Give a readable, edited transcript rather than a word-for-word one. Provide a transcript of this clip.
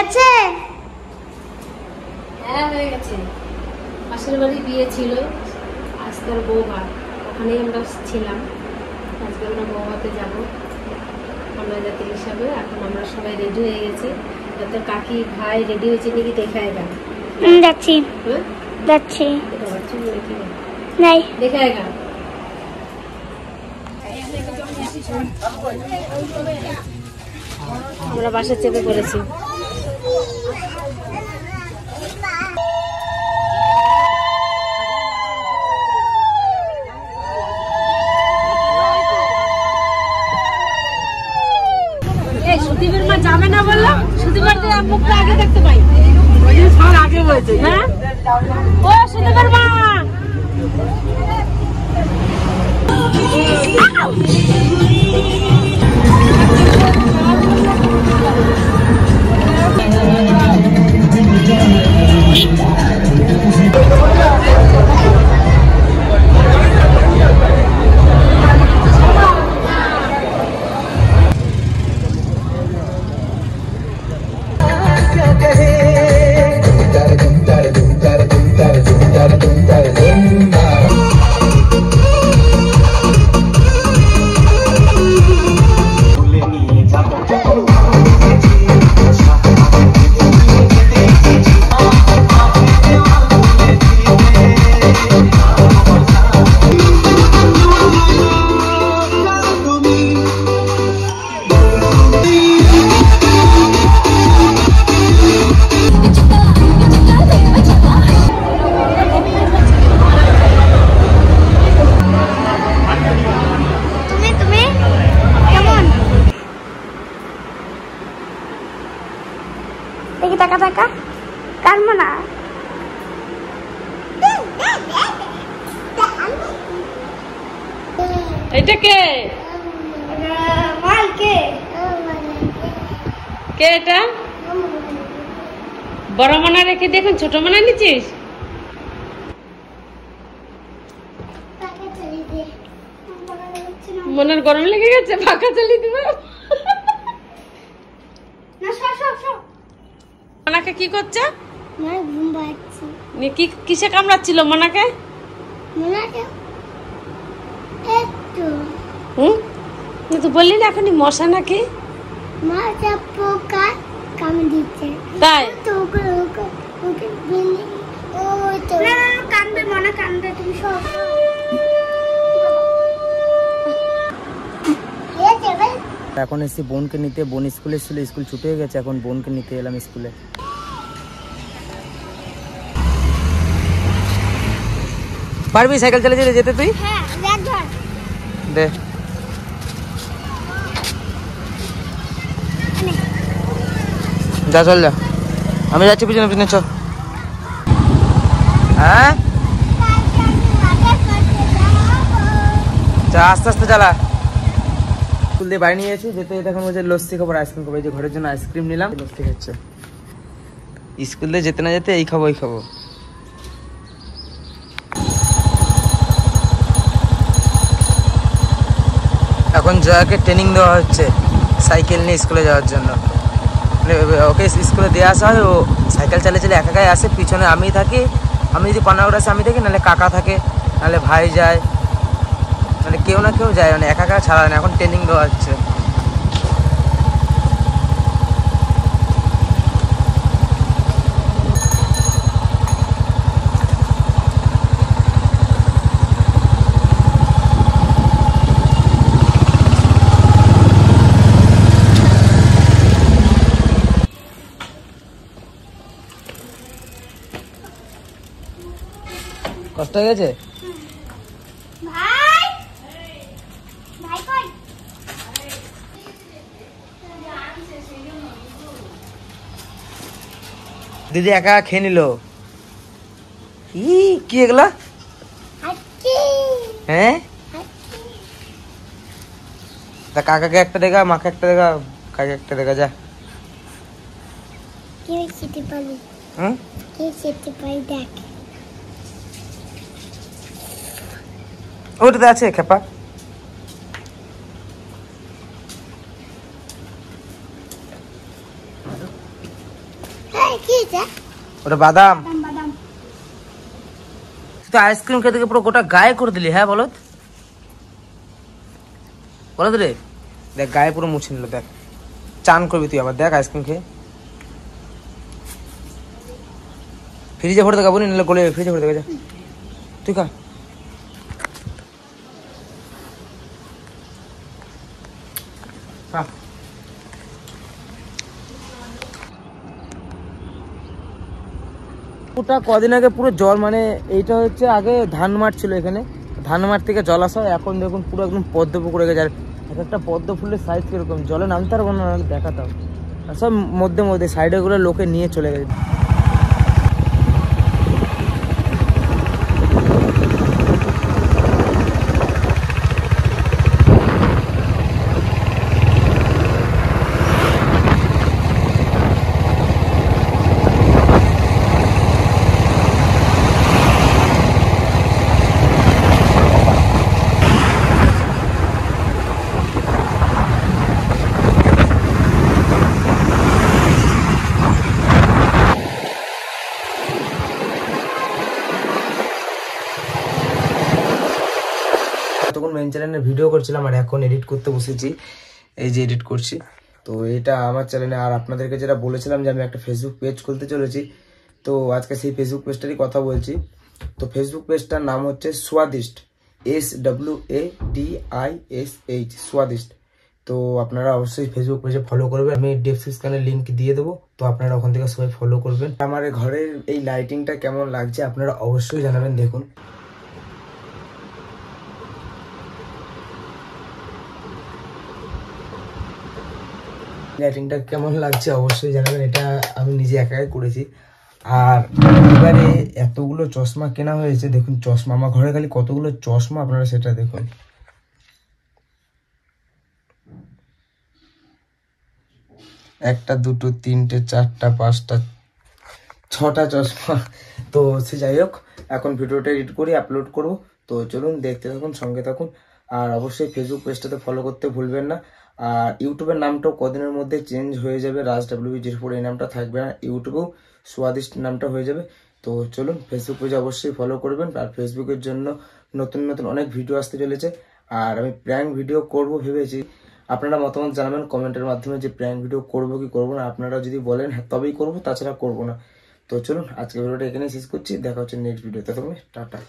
গেছে? হ্যাঁ হয়ে গেছে। পাশের বাড়ি বিয়ে ছিল, আজকে আর বৌভাত, ওখানেই আমরা ছিলাম। আজকে আমরা বৌভাতে যাবো আমরা জাতির হিসাবে। এখন আমরা সবাই রেডি হয়ে গেছি। তোর কাকি ভাই রেডি হয়েছে নাকি দেখায় গা? যাচ্ছি। হ্যাঁ যাচ্ছি। নাই দেখায় গা। আমরা বাসে চেপে পড়েছি। সুদীপের মা যাবে না বললো, সুদীপের মুখটা আগে দেখতে পাই। আগে বলছে হ্যাঁ ও সুদীপের মা। দেখি টাকা টাকা কাটবো না। এটা কে? মাল কে? কে এটা? বড় মানা রেখে দেখুন ছোট মানা নিচ্ছিস। মনের গরম লেগে গেছে, ফাঁকা চালিয়ে দিব। মনাকে কি করছে? কিসে কামড়াচ্ছিল মনাকে? তুই বললি না এখনই মশা নাকি? তাই কান্দবে মনা, কান্দবে। তুমি সব এখন এসে বোনকে নিতে। বোন স্কুলে ছিল, স্কুল ছুটি হয়ে গেছে, এখন বোনকে নিতে এলাম স্কুলে। পারবি সাইকেল চালিয়ে যেতে তুই? হ্যাঁ দে যা, চল যা, আমি যাচ্ছি পিছনে পিছনে। চল। হ্যাঁ যা, আস্তে আস্তে চালা। স্কুল দিয়ে বাড়ি নিয়ে এসে যেতে এখন বলছে লস্যি খাবো, আইসক্রিম খাবো। এই যে ঘরের জন্য আইসক্রিম নিলাম, লস্যি খাচ্ছে। স্কুল দিয়ে যেতে না যেতে এই খাবো ওই খাবো। এখন জয়াকে ট্রেনিং দেওয়া হচ্ছে সাইকেল নিয়ে স্কুলে যাওয়ার জন্য। ওকে স্কুলে দিয়ে আসা হয়, ও সাইকেল চালিয়ে চালিয়ে একা একাই আসে, পিছনে আমি থাকি। আমি যদি পানাগড় আসে আমি থাকি, নাহলে কাকা থাকে, নাহলে ভাই যায়, মানে কেউ না কেউ যায়, মানে একা একা ছাড়া হয় না। এখন ট্রেনিং দেওয়া হচ্ছে। কষ্ট হয়ে গেছে? দিদি একা খেয়ে নিল। কি এগুলা? হ্যাঁ তা কাকাকে একটা দেখা, মাকে একটা দেখা, কাকে একটা দেখা। যা ওটাতে আছে খেপা। কি এটা? ওটা বাদাম। বাদাম। তুই আইসক্রিম খেতে গিয়ে পুরো গোটা গায়ে করে দিলি। হ্যাঁ বলত বলত রে, দেখ গায়ে পুরো মুছে নিল। দেখ চান করবি তুই আবার। দেখ আইসক্রিম খেয়ে ফ্রিজে ভরে দেখাবো, নিলে গলে ফ্রিজে ভরে দেখা যা। তুই খা। পুরোটা কদিন আগে পুরো জল, মানে এইটা হচ্ছে আগে ধান মাঠ ছিল এখানে, ধান মাঠ থেকে জল আসা। এখন দেখুন পুরো একদম পদ্ম পুকুরে গেছে। আর এক একটা পদ্ম ফুলের সাইজ কিরকম, জলে নামতে পারবো না, দেখাতাম। আর সব মধ্যে মধ্যে সাইডে গুলো লোকে নিয়ে চলে গেছে। তখন মেন চ্যানেলে ভিডিও করছিলাম আর এখন এডিট করতে বসেছি। এই যে এডিট করছি, তো এটা আমার চ্যানেলে। আর আপনাদেরকে যেটা বলেছিলাম যে আমি একটা ফেসবুক পেজ খুলতে চলেছি, তো আজকে সেই ফেসবুক পেজটারই কথা বলছি। তো ফেসবুক পেজটার নাম হচ্ছে স্বাদিষ্ট, SWADISH, স্বাদিষ্ট। তো আপনারা অবশ্যই ফেসবুক পেজে ফলো করবেন, আমি ডেসক্রিপশনে লিঙ্ক দিয়ে দেবো, তো আপনারা ওখান থেকে সবাই ফলো করবেন। আমার ঘরের এই লাইটিংটা কেমন লাগছে আপনারা অবশ্যই জানাবেন। দেখুন লাইটিংটা কেমন লাগছে অবশ্যই জানাবেন। এটা আমি নিজে একাই করেছি। আর এবারে এতগুলো চশমা কেনা হয়েছে, দেখুন চশমা আমার ঘরে খালি কতগুলো চশমা, আপনারা সেটা দেখুন। একটা, দুটো, তিনটে, চারটা, পাঁচটা, 6টা চশমা। তো সে যাই হোক, এখন ভিডিওটা এডিট করে আপলোড করব। তো চলুন দেখতে থাকুন, সঙ্গে থাকুন। আর অবশ্যই ফেসবুক পেজটাতে ফলো করতে ভুলবেন না। আর ইউটিউবের নামটাও কদিনের মধ্যে চেঞ্জ হয়ে যাবে, রাজ WB04 এই নামটা থাকবে না, ইউটিউবেও স্বাদিষ্ট নামটা হয়ে যাবে। তো চলুন ফেসবুক পেজে অবশ্যই ফলো করবেন। আর ফেসবুকের জন্য নতুন নতুন অনেক ভিডিও আসতে চলেছে। আর আমি প্র্যাঙ্ক ভিডিও করব ভেবেছি, আপনারা মতামত জানাবেন কমেন্টের মাধ্যমে যে প্র্যাঙ্ক ভিডিও করবো কি করবো না। আপনারা যদি বলেন হ্যাঁ তবেই করবো, তাছাড়া করবো না। তো চলুন আজকে ভিডিওটা এখানেই শেষ করছি, দেখা হচ্ছে নেক্সট ভিডিওতে। তবে টাটা।